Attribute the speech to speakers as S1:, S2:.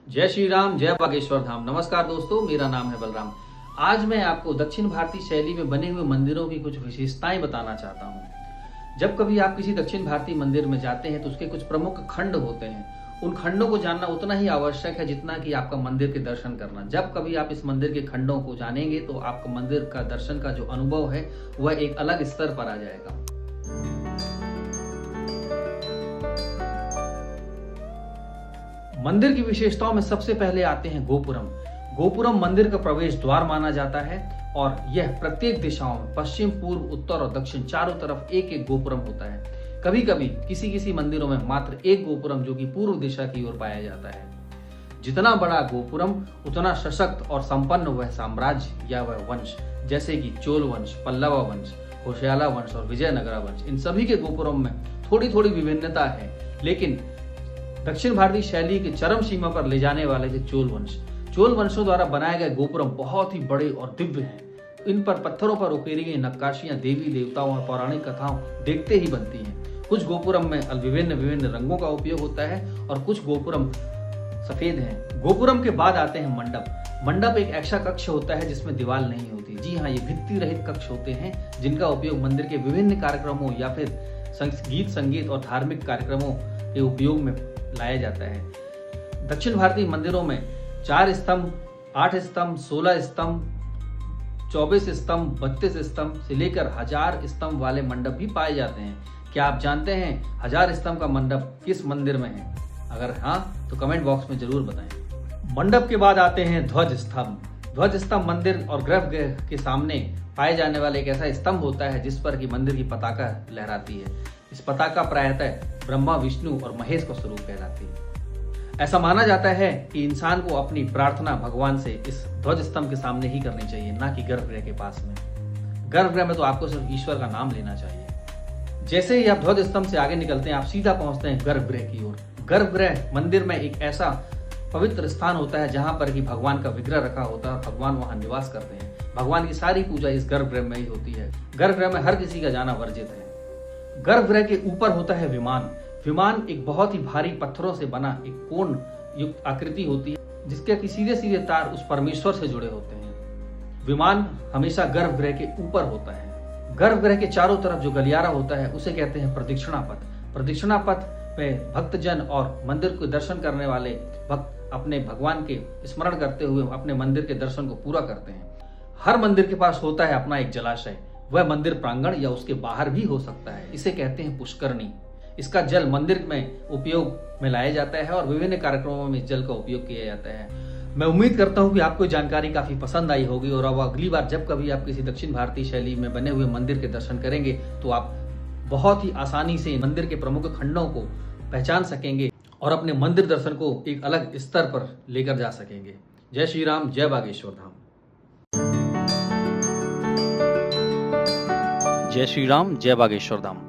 S1: जय श्री राम, जय बागेश्वर धाम। नमस्कार दोस्तों, मेरा नाम है बलराम। आज मैं आपको दक्षिण भारतीय शैली में बने हुए मंदिरों की कुछ विशेषताएं बताना चाहता हूं। जब कभी आप किसी दक्षिण भारतीय मंदिर में जाते हैं तो उसके कुछ प्रमुख खंड होते हैं। उन खंडों को जानना उतना ही आवश्यक है जितना कि आपका मंदिर के दर्शन करना। जब कभी आप इस मंदिर के खंडों को जानेंगे तो आपका मंदिर का दर्शन का जो अनुभव है वह एक अलग स्तर पर आ जाएगा। मंदिर की विशेषताओं में सबसे पहले आते हैं गोपुरम। गोपुरम मंदिर का प्रवेश द्वार माना जाता है और यह प्रत्येक दिशाओं में पश्चिम, पूर्व, उत्तर और दक्षिण चारों तरफ एक एक गोपुरम होता है। कभी कभी किसी किसी मंदिरों में मात्र एक गोपुरम जो कि पूर्व दिशा की ओर पाया जाता है। जितना बड़ा गोपुरम उतना सशक्त और संपन्न वह साम्राज्य या वह वंश, जैसे कि चोल वंश, पल्लव वंश, होशयाला वंश और विजयनगरा वंश। इन सभी के गोपुरम में थोड़ी थोड़ी विभिन्नता है, लेकिन दक्षिण भारतीय शैली के चरम सीमा पर ले जाने वाले थे चोल वंश। चोल वंशों द्वारा बनाए गए गोपुरम बहुत ही बड़े और दिव्य हैं। इन पर पत्थरों पर उकेरी गई नक्काशियां देवी देवताओं और पौराणिक कथाओं देखते ही बनती हैं। कुछ गोपुरम में विभिन्न विभिन्न रंगों का उपयोग होता है और कुछ गोपुरम सफेद हैं। गोपुरम के बाद आते हैं मंडप। मंडप एक ऐसा कक्ष होता है जिसमें दीवार नहीं होती। जी हाँ, ये भित्ति रहित कक्ष होते हैं जिनका उपयोग मंदिर के विभिन्न कार्यक्रमों या फिर गीत संगीत और धार्मिक कार्यक्रमों के उपयोग में लाया जाता है। दक्षिण भारतीय मंदिरों में 4 स्तंभ, 8 स्तंभ, 16 स्तंभ, 24 स्तंभ, 32 स्तंभ से लेकर 1000 स्तंभ वाले मंडप भी पाए जाते हैं। क्या आप जानते हैं 1000 स्तंभ का मंडप किस मंदिर में है? अगर हाँ तो कमेंट बॉक्स में जरूर बताएं। मंडप के बाद आते हैं ध्वज स्तंभ। ध्वज स्तंभ मंदिर और गर्भगृह के सामने पाए जाने वाला एक ऐसा स्तंभ होता है जिस पर की मंदिर की पताका लहराती है। इस पताका प्रायतः ब्रह्मा, विष्णु और महेश का स्वरूप कहलाती है। ऐसा माना जाता है कि इंसान को अपनी प्रार्थना भगवान से इस ध्वज स्तंभ के सामने ही करनी चाहिए, ना कि गर्भगृह के पास में। गर्भगृह में तो आपको सिर्फ ईश्वर का नाम लेना चाहिए। जैसे ही आप ध्वज स्तंभ से आगे निकलते हैं आप सीधा पहुंचते हैं गर्भगृह की ओर। गर्भगृह मंदिर में एक ऐसा पवित्र स्थान होता है जहां पर कि भगवान का विग्रह रखा होता है और भगवान वहां निवास करते हैं। भगवान की सारी पूजा इस गर्भगृह में ही होती है। गर्भगृह में हर किसी का जाना वर्जित है। गर्भगृह के ऊपर होता है विमान। विमान एक बहुत ही भारी पत्थरों से बना एक कोण युक्त आकृति होती है जिसके कि सीधे सीधे तार उस परमेश्वर से जुड़े होते हैं। विमान हमेशा गर्भगृह के ऊपर होता है। गर्भगृह के चारों तरफ जो गलियारा होता है उसे कहते हैं प्रदक्षिणा पथ। प्रदक्षिणा पथ में भक्तजन और मंदिर को दर्शन करने वाले भक्त अपने भगवान के स्मरण करते हुए अपने मंदिर के दर्शन को पूरा करते हैं। हर मंदिर के पास होता है अपना एक जलाशय। वह मंदिर प्रांगण या उसके बाहर भी हो सकता है। इसे कहते हैं पुष्करणी। इसका जल मंदिर में उपयोग में लाया जाता है और विभिन्न कार्यक्रमों में जल का उपयोग किया जाता है। मैं उम्मीद करता हूं कि आपको जानकारी काफी पसंद आई होगी और अब अगली बार जब कभी आप किसी दक्षिण भारतीय शैली में बने हुए मंदिर के दर्शन करेंगे तो आप बहुत ही आसानी से मंदिर के प्रमुख खंडों को पहचान सकेंगे और अपने मंदिर दर्शन को एक अलग स्तर पर लेकर जा सकेंगे। जय श्री राम, जय बागेश्वर धाम।
S2: जय श्री राम, जय बागेश्वर धाम।